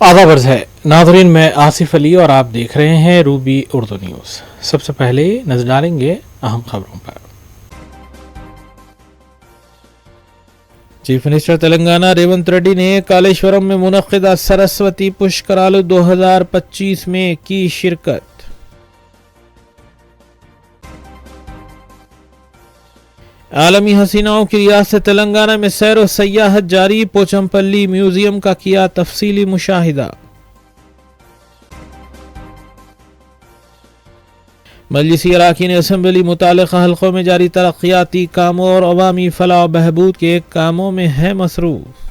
आदाब अर्ज़ है नाज़रीन, मैं आसिफ अली और आप देख रहे हैं रूबी उर्दू न्यूज़। सबसे पहले नजर डालेंगे अहम खबरों पर। चीफ मिनिस्टर तेलंगाना रेवंत रेड्डी ने कालेश्वरम में मुनक्किदा सरस्वती पुष्करालु 2025 में की शिरकत। आलमी हसीनाओं की रियासत तेलंगाना में सैर व सयाहत जारी, पोचमपल्ली म्यूजियम का किया तफसीली मुशाहिदा। मजलिसी अराकीन असम्बली मुतालिका हल्कों में जारी तरक्याती कामों और अवामी फलाह बहबूद के कामों में है मसरूफ।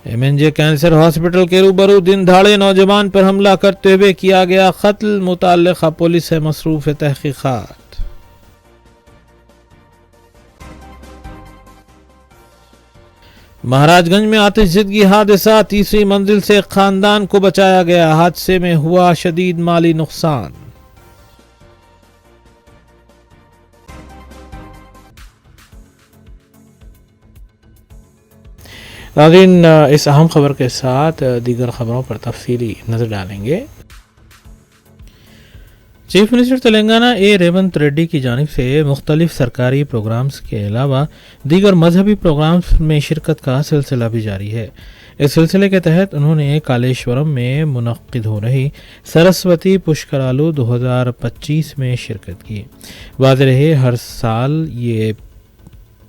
MNJ कैंसर हॉस्पिटल के रूबरू दिन दहाड़े नौजवान पर हमला करते हुए किया गया कत्ल, मुताल्लिका पुलिस है मसरूफ तहकीकात। महाराजगंज में आतिशज़दगी हादसा, तीसरी मंजिल से खानदान को बचाया गया, हादसे में हुआ शदीद माली नुकसान। नाज़रीन, इस अहम खबर के साथ दीगर खबरों पर तफसीली नजर डालेंगे। चीफ मिनिस्टर तेलंगाना रेवंत रेड्डी की जानिब से मुख्तलिफ सरकारी प्रोग्राम्स के अलावा दीगर मजहबी प्रोग्राम्स में शिरकत का सिलसिला भी जारी है। इस सिलसिले के तहत उन्होंने कालेश्वरम में मुनक्किद हो रही सरस्वती पुष्करालु 2025 में शिरकत की। वाज़ेह रहे, हर साल ये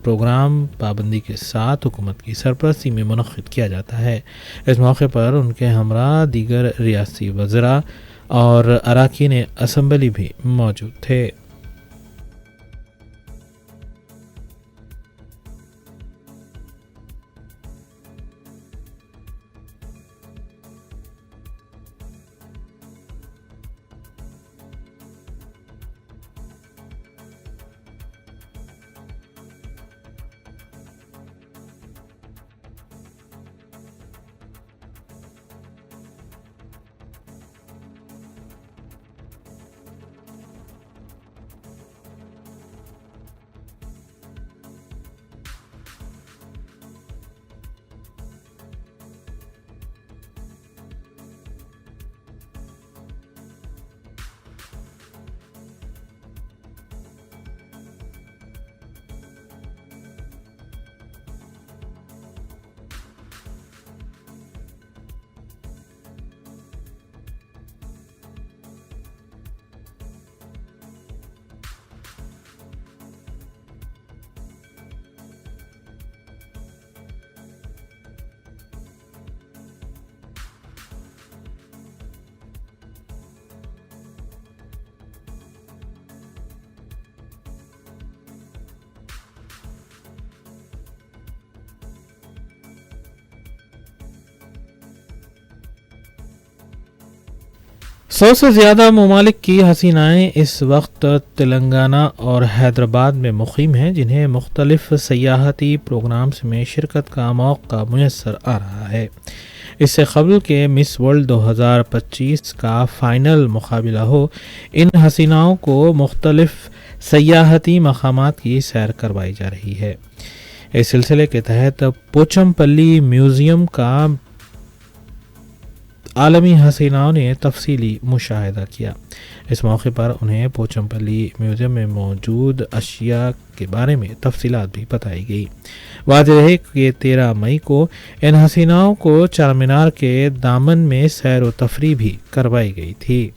प्रोग्राम पाबंदी के साथ हुकूमत की सरपरस्ती में मुनक्किद किया जाता है। इस मौके पर उनके हमरा दीगर रियासी वज़रा और अराकीन असम्बली भी मौजूद थे। सौ से ज़्यादा ममालिक की हसीनाएँ इस वक्त तेलंगाना और हैदराबाद में मुक़ीम हैं, जिन्हें मुख्तलिफ सयाहती प्रोग्राम्स में शिरकत का मौका मुयस्सर आ रहा है। इससे कबल के मिस वर्ल्ड 2025 का फ़ाइनल मुकाबला हो, इन हसीनाओं को मुख्तलिफ सयाहती मकामात की सैर करवाई जा रही है। इस सिलसिले के तहत पोचमपल्ली म्यूज़ियम का आलमी हसीनाओं ने तफसीली मुशाहिदा किया। इस मौके पर उन्हें पोचमपल्ली म्यूज़ियम में मौजूद अशिया के बारे में तफसीलात भी बताई गई। वाज़ेह है कि 13 मई को इन हसीनाओं को चारमीनार के दामन में सैर व तफरी भी करवाई गई थी।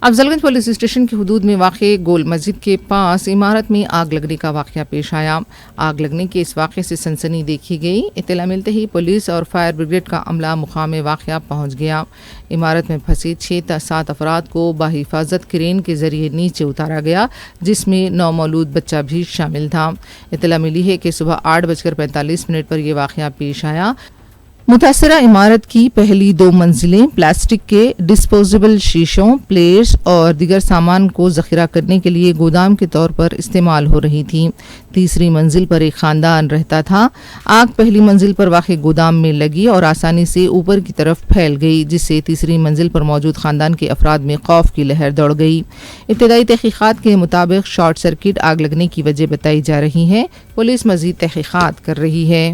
अफजलगंज पुलिस स्टेशन की हदूद में वाक़ गोल मस्जिद के पास इमारत में आग लगने का वाक़या पेश आया। आग लगने के इस वाक़े से सनसनी देखी गई। इत्तला मिलते ही पुलिस और फायर ब्रिगेड का अमला मुकाम वाक़या पहुँच गया। इमारत में फंसे 6 से 7 अफराद को बाहिफाजत क्रेन के जरिए नीचे उतारा गया, जिसमें नौमौलूद बच्चा भी शामिल था। इत्तला मिली है कि सुबह 8:45 पर यह वाक़या पेश आया। मुतासरा इमारत की पहली 2 मंजिलें प्लास्टिक के डिस्पोजेबल शीशों, प्लेट्स और दीगर सामान को जखीरा करने के लिए गोदाम के तौर पर इस्तेमाल हो रही थी। तीसरी मंजिल पर एक खानदान रहता था। आग पहली मंजिल पर वाक़ गोदाम में लगी और आसानी से ऊपर की तरफ फैल गई, जिससे तीसरी मंजिल पर मौजूद खानदान के अफराद में खौफ की लहर दौड़ गई। इब्तदाई तहकीकात के मुताबिक शॉर्ट सर्किट आग लगने की वजह बताई जा रही है। पुलिस मजीद तहकीकात कर रही है।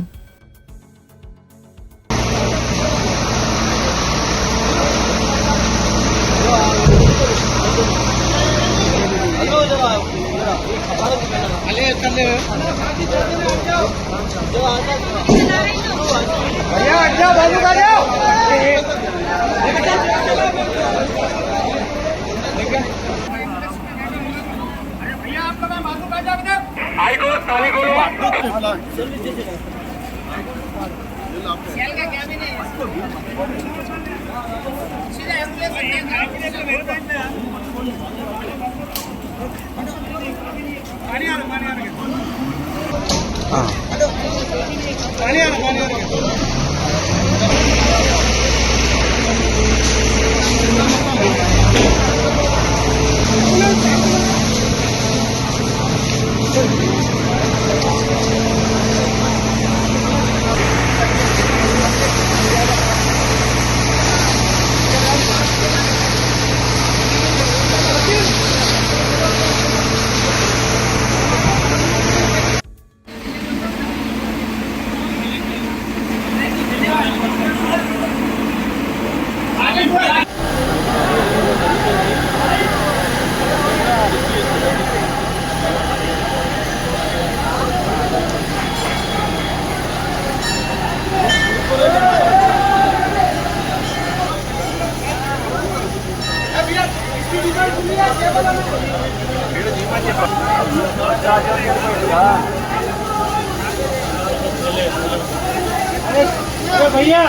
भैया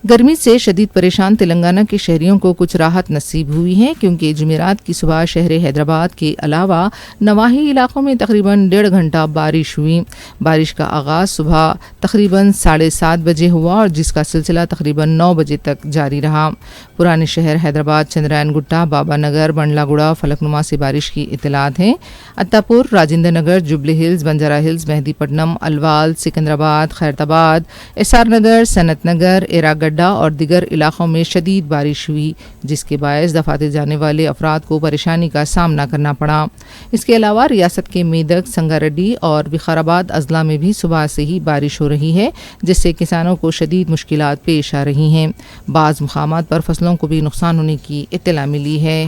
गर्मी से शदीद परेशान तेलंगाना के शहरियों को कुछ राहत नसीब हुई है, क्योंकि जुमेरात की सुबह शहर हैदराबाद के अलावा नवाही इलाकों में तकरीबन 1.5 घंटा बारिश हुई। बारिश का आगाज़ सुबह तकरीबन 7:30 बजे हुआ और जिसका सिलसिला तकरीबन 9 बजे तक जारी रहा। पुराने शहर हैदराबाद, चंद्रायन गुट्टा, बाबा नगर, बंडलागुड़ा, फलकनुमा से बारिश की इतलात हैं। अत्तापुर, राजेंद्र नगर, जुबली हिल्स, बंजारा हिल्स, मेहदीपट्टनम, अलवाल, सिकंदराबाद, खैरताबाद, एसआर नगर, सनत नगर, एरागड्डा और दिगर इलाकों में शदीद बारिश हुई, जिसके बायस दफाते जाने वाले अफराद को परेशानी का सामना करना पड़ा। इसके अलावा रियासत के मेदक, संगारेड्डी और विकाराबाद अजला में भी सुबह से ही बारिश हो रही है, जिससे किसानों को शदीद मुश्किलात पेश आ रही हैं। बाज़ मुकामात पर फसलों को भी नुकसान होने की इत्तला मिली है।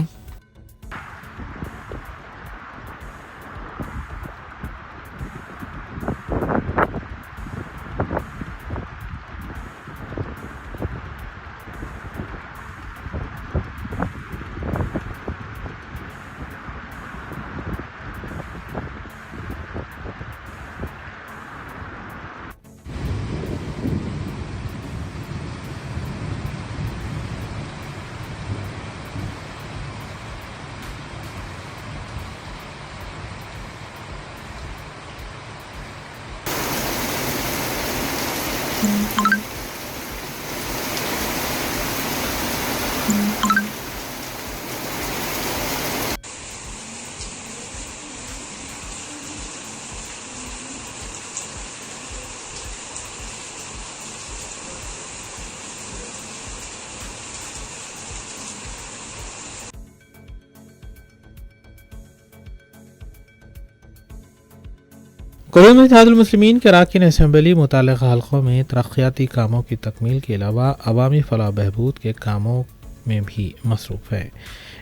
कौम इत्तेहादुल मुस्लिमीन के अरकान असम्बली मुतल्लिक़ा हल्क़ों में तरक्याती कामों की तकमील के अलावा अवामी फलाह बहबूद के कामों में भी मसरूफ़ है।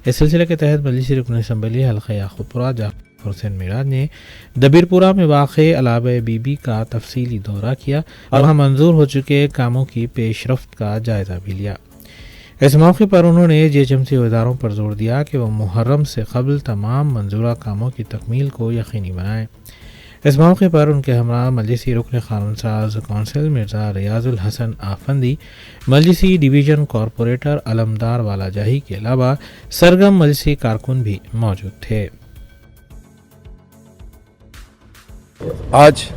इस सिलसिले के तहत मजलिसी रुकन असम्बली हल्क़ा याक़ूतपुरा जाफ़र हुसैन मिराज ने दबीरपुरा में वाक़े अलाबे बीबी का तफसीली दौरा किया और वहाँ मंजूर हो चुके कामों की पेशरफ्त का जायज़ा भी लिया। इस मौके पर उन्होंने जीएचएमसी इदारों पर जोर दिया कि वह मुहर्रम से कबल तमाम मंजूरा कामों की तकमील को यकीनी बनाएं। इस मौके पर उनके हमरा मजलिसी रुकन क़ानून साज कौंसिल मिर्ज़ा रियाजुल हसन आफंदी, मजलिसी डिवीज़न कॉरपोरेटर अलमदार वाला जाही के अलावा सरगम मजलिसी कारकुन भी मौजूद थे। आज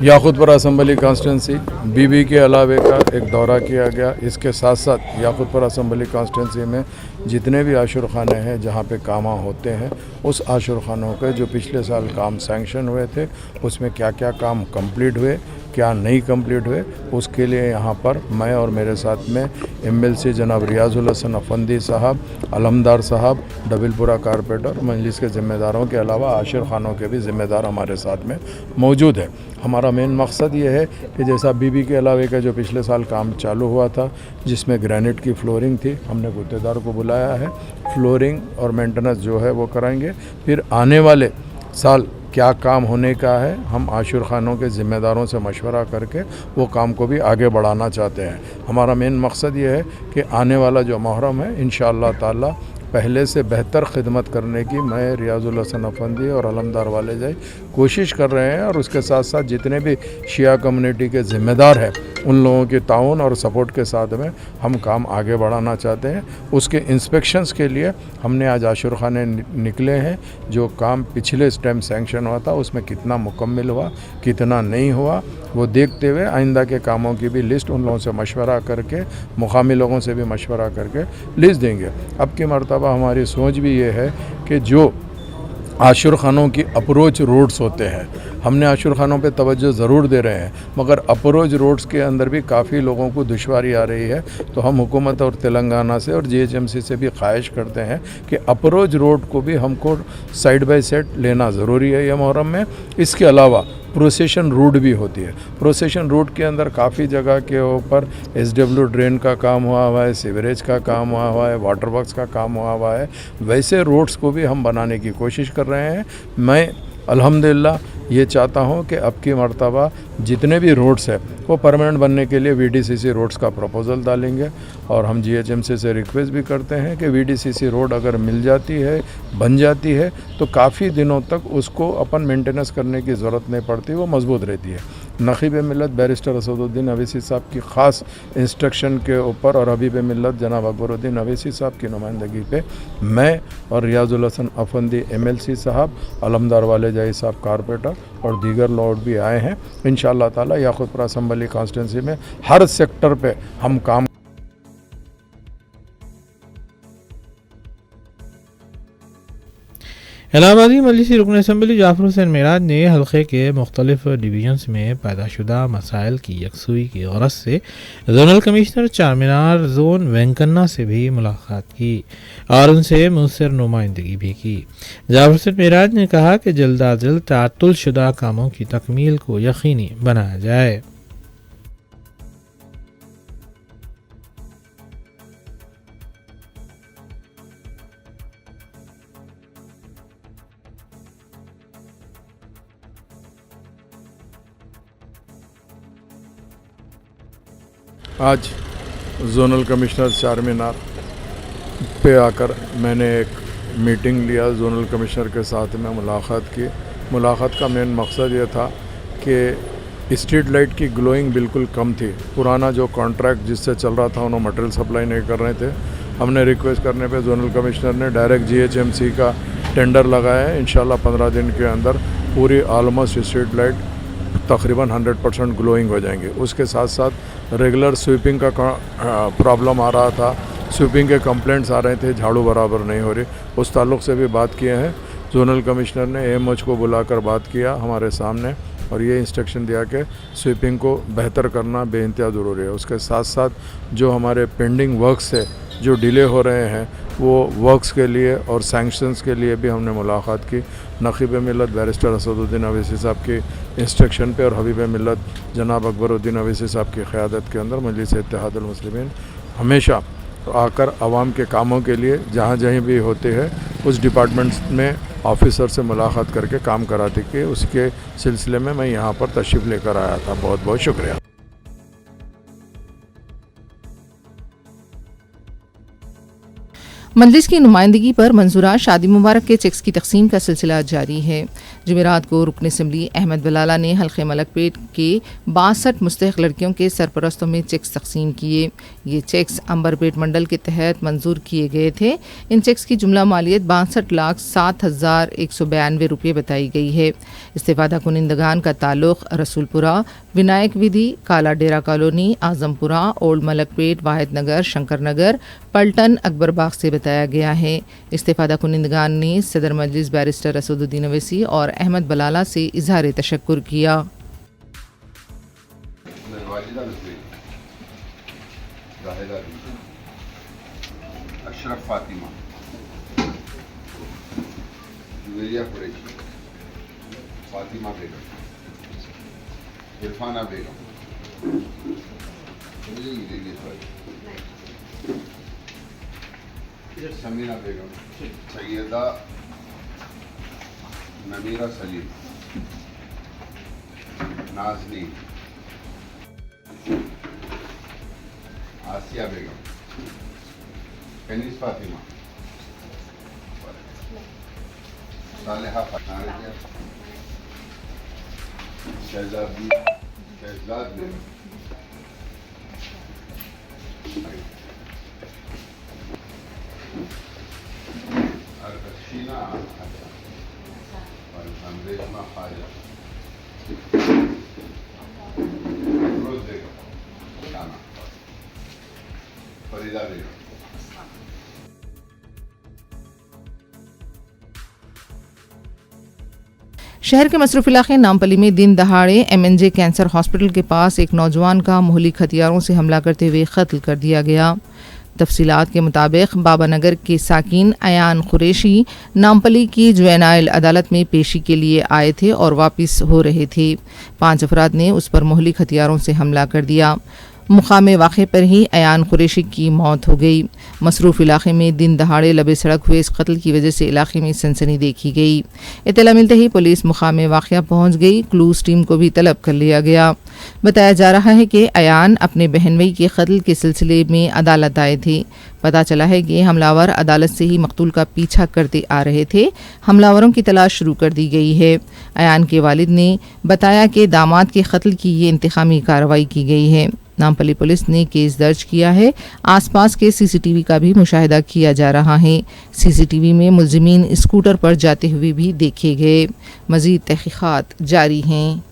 याक़ूतपुरा असम्बली कॉन्स्टिट्यूंसी बीबी के अलावे का एक दौरा किया गया। इसके साथ साथ याक़ूतपुरा असम्बली कॉन्स्टिट्यूंसी में जितने भी आशुर खाने हैं जहाँ पे कामा होते हैं, उस आशुर खानों के जो पिछले साल काम सैंक्शन हुए थे उसमें क्या क्या काम कंप्लीट हुए, क्या नहीं कंप्लीट हुए, उसके लिए यहाँ पर मैं और मेरे साथ में एमएलसी जनाब रियाजुल हसन अफंदी साहब, अलमदार साहब, डबिलपुरा कारपोरेटर, मजलिस के ज़िम्मेदारों के अलावा आशिर खानों के भी ज़िम्मेदार हमारे साथ में मौजूद है। हमारा मेन मकसद ये है कि जैसा बीबी के अलावे का जो पिछले साल काम चालू हुआ था जिसमें ग्रेनाइट की फ्लोरिंग थी, हमने गुत्तेदार को बुलाया है, फ्लोरिंग और मेंटेनेंस जो है वो कराएंगे। फिर आने वाले साल क्या काम होने का है, हम आशुर खानों के ज़िम्मेदारों से मशवरा करके वो काम को भी आगे बढ़ाना चाहते हैं। हमारा मेन मकसद ये है कि आने वाला जो मुहर्रम है इंशाअल्लाह ताला पहले से बेहतर खिदमत करने की मैं रियाजुल हसन अफंदी और अलमदार वाले जाए कोशिश कर रहे हैं। और उसके साथ साथ जितने भी शिया कम्युनिटी के ज़िम्मेदार हैं उन लोगों के ताउन और सपोर्ट के साथ में हम काम आगे बढ़ाना चाहते हैं। उसके इंस्पेक्शंस के लिए हमने आज आशुर खाने निकले हैं। जो काम पिछले टाइम सैंक्शन हुआ था उसमें कितना मुकम्मल हुआ, कितना नहीं हुआ, वो देखते हुए आइंदा के कामों की भी लिस्ट उन लोगों से मशवरा करके, मुकामी लोगों से भी मशवरा करके लिस्ट देंगे। अब की मरतबा हमारी सोच भी ये है कि जो आशुर खानों की अप्रोच रोड्स होते हैं, हमने आशुर खानों पे तवज्जो ज़रूर दे रहे हैं, मगर अप्रोच रोड्स के अंदर भी काफ़ी लोगों को दुश्वारी आ रही है। तो हम हुकूमत और तेलंगाना से और जीएचएमसी से भी ख्वाहिश करते हैं कि अप्रोच रोड को भी हमको साइड बाय साइड लेना ज़रूरी है यह मुहर्रम में। इसके अलावा प्रोसेशन रूट भी होती है। प्रोसेशन रूट के अंदर काफ़ी जगह के ऊपर एसडब्ल्यू ड्रेन का काम हुआ है, सीवरेज का काम हुआ है, वाटर वर्क्स का काम हुआ है। वैसे रोड्स को भी हम बनाने की कोशिश कर रहे हैं। मैं अल्हम्दुलिल्लाह ये चाहता हूँ कि अब की मर्तबा जितने भी रोड्स हैं वो परमानेंट बनने के लिए वीडीसीसी रोड्स का प्रपोज़ल डालेंगे। और हम जीएचएमसी से रिक्वेस्ट भी करते हैं कि वीडीसीसी रोड अगर मिल जाती है, बन जाती है, तो काफ़ी दिनों तक उसको अपन मेंटेनेंस करने की ज़रूरत नहीं पड़ती, वो मजबूत रहती है। नक़ीब मिल्लत बैरिस्टर असदुद्दीन अवैसी साहब की ख़ास इंस्ट्रक्शन के ऊपर और हबीब मिल्लत जनाब अकबरुद्दीन अवैसी साहब की नुमाइंदगी पे मैं और रियाजुल हसन अफंदी एमएलसी साहब, अलमदार वाले जाई साहब कारपोरेटर और दीगर लोग भी आए हैं। इंशाअल्लाह ताला याक़ूतपुरा असम्बली कॉन्स्टिट्यूंसी में हर सेक्टर पे हम काम। इलाहाबादी मजलिसी रुकन असम्बली जाफ़र हुसैन मिराज ने हल्के के मुख्तलिफ डिवीजन्स में पैदाशुदा मसाइल की यकसुई की गरज से zonal commissioner Charminar zone Venkanna से भी मुलाकात की और उनसे मुसर नुमाइंदगी भी की। जाफ़र हुसैन मिराज ने कहा कि जल्द अज जल्द तातुल शुदा कामों की तकमील को यकीनी बनाया जाए। आज जोनल कमिश्नर चारमीनार पे आकर मैंने एक मीटिंग लिया, जोनल कमिश्नर के साथ में मुलाकात की। मुलाकात का मेन मकसद ये था कि स्ट्रीट लाइट की ग्लोइंग बिल्कुल कम थी। पुराना जो कॉन्ट्रैक्ट जिससे चल रहा था उन्होंने मटेरियल सप्लाई नहीं कर रहे थे। हमने रिक्वेस्ट करने पे जोनल कमिश्नर ने डायरेक्ट जीएचएमसी का टेंडर लगाया है। इंशाल्लाह 15 दिन के अंदर पूरी ऑलमोस्ट स्ट्रीट लाइट तकरीबन 100% ग्लोइंग हो जाएंगे। उसके साथ साथ रेगुलर स्वीपिंग का प्रॉब्लम आ रहा था, स्वीपिंग के कंप्लेंट्स आ रहे थे, झाड़ू बराबर नहीं हो रही, उस ताल्लुक़ से भी बात किए हैं। जोनल कमिश्नर ने एएमओ को बुलाकर बात किया हमारे सामने और ये इंस्ट्रक्शन दिया कि स्वीपिंग को बेहतर करना बेइंतहा ज़रूरी है। उसके साथ साथ जो हमारे पेंडिंग वर्क्स है जो डिले हो रहे हैं वो वर्क्स के लिए और सैंक्शंस के लिए भी हमने मुलाकात की। नकीब मिल्लत बैरिस्टर असदुद्दीन अवैसी साहब के इंस्ट्रक्शन पे और हबीब मिल्लत जनाब अकबरुद्दीन अवैसी साहब की क़यादत के अंदर मजलिस इत्तेहादुल मुस्लिमीन हमेशा आकर आवाम के कामों के लिए जहाँ जहीं भी होते हैं उस डिपार्टमेंट्स में ऑफिसर से मुलाकात करके काम कराती कि उसके सिलसिले में मैं यहाँ पर तशरीफ़ लेकर आया था। बहुत बहुत शुक्रिया। मजलिस की नुमाइंदगी पर मंजूरा शादी मुबारक के चेक्स की तकसीम का सिलसिला जारी है। जुमेरात को रुकन असम्बली अहमद बलाला ने हल्के मलकपेट के 62 मुस्तहिक लड़कियों के सरपरस्तों में चेक्स तकसीम किए। ये चेक्स अंबरपेट मंडल के तहत मंजूर किए गए थे। इन चेक्स की जुमला मालियत 62,07,192 रुपये बताई गई है। इस्तेफादा कुनिंदगान का ताल्लुक रसूलपुरा, विनायक विधि, काला डेरा कॉलोनी, आजमपुरा, ओल्ड मलकपेट, वाहिद नगर, शंकर नगर, पलटन, अकबर बाग से बताया गया है। इस्तेफादा कुनिंदगान ने सदर मजलिस बैरिस्टर असदुद्दीन अवैसी और अहमद बलाला से इजहार तशक्कुर किया। अशरफ फातिमा, जुवेरिया कुरैशी, फातिमा बेगम, इरफाना बेगम, समीना बेगम, सैयदा नमीरा सलीम, नाजनीन, आसिया बेगम, कनीस फातिमा, सालेहा फातिमा, शहजाद बेगम, अरशीना रेशमा खाजा, रोज बेगम, शाना, फरीदा बेगम। शहर के मसरूफ इलाके नामपली में दिन दहाड़े MNJ कैंसर हॉस्पिटल के पास एक नौजवान का मुहलिक हथियारों से हमला करते हुए कत्ल कर दिया गया। तफसीलात के मुताबिक बाबा नगर के साकिन अयान कुरैशी नामपली की जुवेनाइल अदालत में पेशी के लिए आए थे और वापस हो रहे थे। 5 अफराद ने उस पर मुहलिक हथियारों से हमला कर दिया। मुकामे वाक़े पर ही अयान कुरैशी की मौत हो गई। मसरूफ़ इलाके में दिन दहाड़े लबे सड़क हुए इस कत्ल की वजह से इलाके में सनसनी देखी गई। इत्तला मिलते ही पुलिस मुकामे वाक़या पहुंच गई। क्लूज टीम को भी तलब कर लिया गया। बताया जा रहा है कि अयान अपने बहन भाई के कत्ल के सिलसिले में अदालत आए थे। पता चला है कि हमलावर अदालत से ही मकतूल का पीछा करते आ रहे थे। हमलावरों की तलाश शुरू कर दी गई है। अयान के वालिद ने बताया कि दामाद के कत्ल की ये इंतकामी कार्रवाई की गई है। नामपली पुलिस ने केस दर्ज किया है। आसपास के CCTV का भी मुशाहिदा किया जा रहा है। CCTV में मुलजिमीन स्कूटर पर जाते हुए भी देखे गए। मजीद तहकीकात जारी हैं।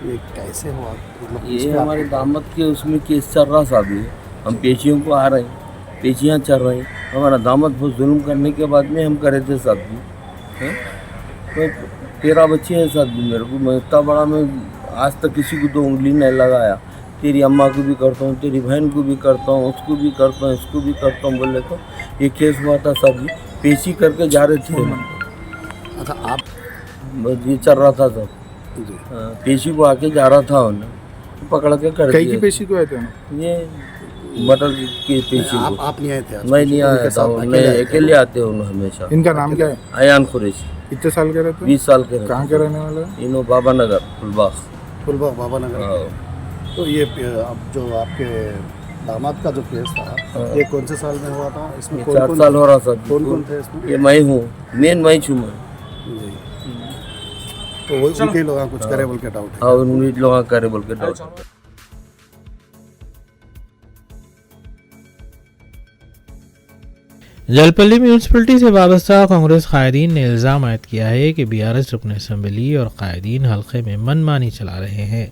ये कैसे हुआ? मतलब ये हमारे दामद के उसमें केस चल रहा था अभी। हम पेशियों को आ रहे हैं, पेशियाँ चल रही हैं। हमारा दामद बहुत जुल्म करने के बाद में हम करे थे साथ भी। तो 13 बच्चे हैं साथ भी मेरे को। मैं इतना बड़ा मैं आज तक किसी को 2 उंगली नहीं लगाया। तेरी अम्मा को भी करता हूँ, तेरी बहन को भी करता हूँ, उसको भी करता हूँ, इसको भी करता हूँ बोले तो ये केस हुआ था साथ भी। पेशी करके जा रहे थे। अच्छा, आप बस ये चल रहा था सब। पेशी को आके जा रहा था उन्हें पकड़ के कर कई की पेशी को आए थे? ये मटर की पेशी को। आप नहीं आए थे आज? मैं नहीं आया था, मैं अकेले आते हूँ हमेशा। इनका नाम क्या है? अयान कुरैशी। कितने साल के रहते? 20 साल के। कहाँ के रहने वाले? इनो बाबा नगर फुलबाग। फुलबाग बाबा नगर। तो ये अब जो आपके दामाद का जो केस था ये कौन से साल में हुआ था? इसमें 4 साल हो रहा था। कौन कौन थे इसमें? ये मैं हूँ, मेन मैं छू मैं। तो वो उनके लोग कुछ करे बोल के डाउट है। हाँ, उन्हीं लोग करे बोल के डाउट। जलपल्ली म्यूनसिपलिटी से वाबस्ता कांग्रेस कायदीन ने इल्ज़ाम आयद किया है कि बीआरएस रुकन असम्बली और कायदीन हल्के में मनमानी चला रहे हैं।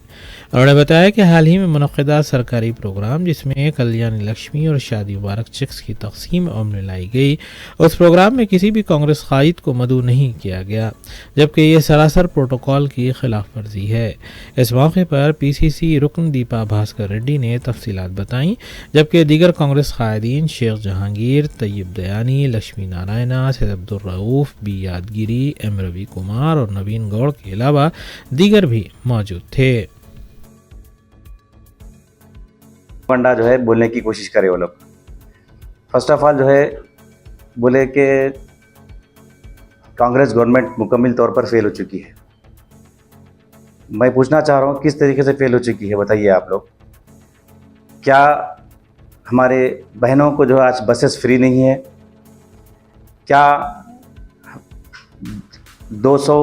उन्होंने बताया कि हाल ही में मुनक़्क़िदा सरकारी प्रोग्राम जिसमें कल्याणी लक्ष्मी और शादी मुबारक चेक्स की तक़सीम अमल लाई गई, उस प्रोग्राम में किसी भी कांग्रेस कायद को मदऊ नहीं किया गया, जबकि ये सरासर प्रोटोकॉल की खिलाफ वर्जी है। इस मौके पर PCC रुकन दीपा भास्कर रेड्डी ने तफसीलात बताईं, जबकि दीगर कांग्रेस कायदीन शेख जहांगीर, तैयब दयानी, लक्ष्मी नारायणा, सैयद अब्दुल रऊफ, बी यादगिरी, एम रवि कुमार और नवीन गौड़ के अलावा दीगर भी मौजूद थे। फंडा जो है बोलने की कोशिश करे वो लोग। फर्स्ट ऑफ ऑल जो है बोले कि कांग्रेस गवर्नमेंट मुकम्मल तौर पर फेल हो चुकी है। मैं पूछना चाह रहा हूँ किस तरीके से फेल हो चुकी है, बताइए आप लोग। क्या हमारे बहनों को जो आज बसेस फ्री नहीं है? क्या 200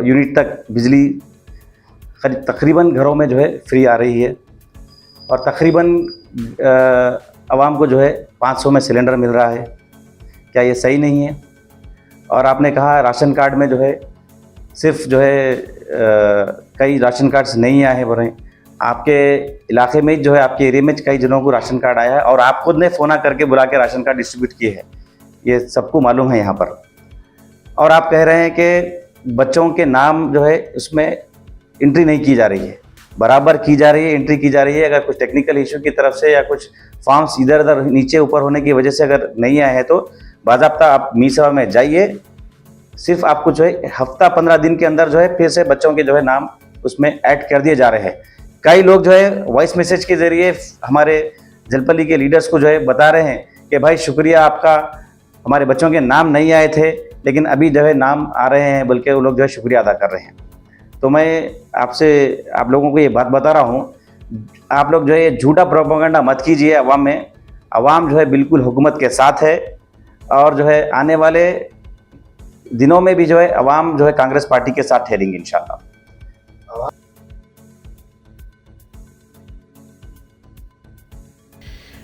यूनिट तक बिजली तकरीबन घरों में जो है फ्री आ रही है? और तकरीबन आवाम को जो है 500 में सिलेंडर मिल रहा है। क्या ये सही नहीं है? और आपने कहा राशन कार्ड में जो है सिर्फ जो है कई राशन कार्ड्स नहीं आए हैं बोल रहे हैं। आपके इलाके में जो है आपके एरिया में कई जनों को राशन कार्ड आया है और आप खुद ने फ़ोन करके बुला के राशन कार्ड डिस्ट्रीब्यूट किए हैं, ये सबको मालूम है यहाँ पर। और आप कह रहे हैं कि बच्चों के नाम जो है उसमें एंट्री नहीं की जा रही है, बराबर की जा रही है, एंट्री की जा रही है। अगर कुछ टेक्निकल इशू की तरफ से या कुछ फॉर्म्स इधर उधर नीचे ऊपर होने की वजह से अगर नहीं आए हैं तो बाज़ाब्ता आप मी सेवा में जाइए। सिर्फ आपको जो है हफ्ता 15 दिन के अंदर जो है फिर से बच्चों के जो है नाम उसमें ऐड कर दिए जा रहे हैं। कई लोग जो है वॉइस मैसेज के ज़रिए हमारे जलपल्ली के लीडर्स को जो है बता रहे हैं कि भाई शुक्रिया आपका, हमारे बच्चों के नाम नहीं आए थे लेकिन अभी जो है नाम आ रहे हैं, बल्कि वो लोग जो है शुक्रिया अदा कर रहे हैं। तो मैं आपसे आप लोगों को ये बात बता रहा हूँ, आप लोग जो है झूठा प्रोपेगेंडा मत कीजिए अवाम में। अवाम जो है बिल्कुल हुकूमत के साथ है और जो है आने वाले दिनों में भी जो है अवाम जो है कांग्रेस पार्टी के साथ ठहरेंगे इंशाअल्लाह।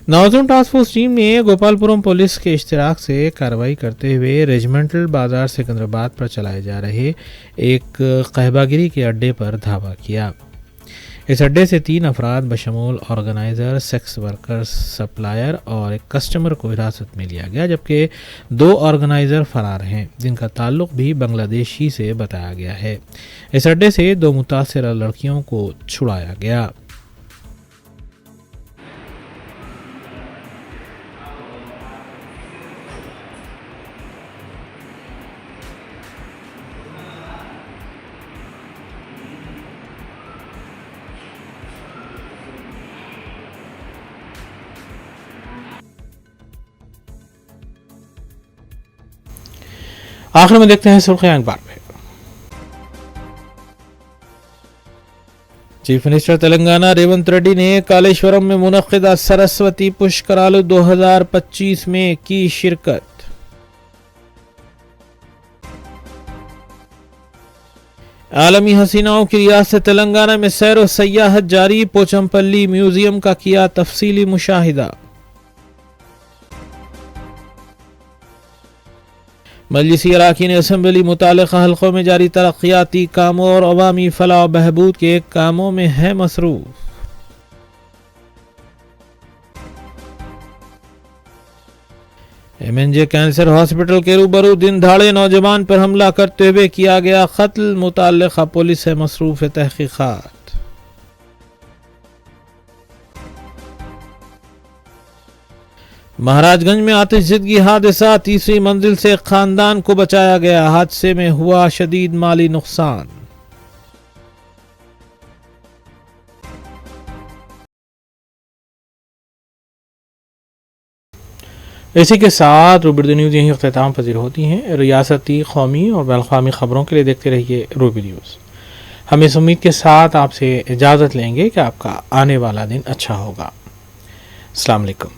नौजवान टास्क फोर्स टीम ने गोपालपुरम पुलिस के इश्तिराक से कार्रवाई करते हुए रेजिमेंटल बाजार सिकंदराबाद पर चलाए जा रहे एक कहबागिरी के अड्डे पर धावा किया। इस अड्डे से 3 अफराद बशमूल ऑर्गेनाइज़र, सेक्स वर्कर, सप्लायर और एक कस्टमर को हिरासत में लिया गया, जबकि 2 ऑर्गेनाइज़र फरार हैं जिनका ताल्लुक भी बांग्लादेशी से बताया गया है। इस अड्डे से 2 मुतासरा लड़कियों को छुड़ाया गया। आखिर में देखते हैं सुर्खियां अखबार में। चीफ मिनिस्टर तेलंगाना रेवंत रेड्डी ने कालेश्वरम में मुनक्किदा सरस्वती पुष्करालु 2025 में की शिरकत। आलमी हसीनाओं की रियासत तेलंगाना में सैर व सयाहत जारी, पोचमपल्ली म्यूजियम का किया तफसीली मुशाहिदा। मजलिसी अराकीन असम्बली मुतालिका हल्कों में जारी तरक्याती कामों और अवामी फलाह व बहबूद के कामों में है मसरूफ। MNJ कैंसर हॉस्पिटल के रूबरू दिन दहाड़े नौजवान पर हमला करते हुए किया गया कत्ल, मुताल्लिका पुलिस है मसरूफ तहकीकात। महाराजगंज में आतिशज़दगी हादसा, 3री मंजिल से खानदान को बचाया गया, हादसे में हुआ शदीद माली नुकसान। इसी के साथ रूबी न्यूज़ यहीं अख्ताम पजीर होती हैं। रियासती, कौमी और बैनुल-अक़वामी खबरों के लिए देखते रहिए रूबी न्यूज़। हम इस उम्मीद के साथ आपसे इजाज़त लेंगे कि आपका आने वाला दिन अच्छा होगा। अस्सलाम वालेकुम।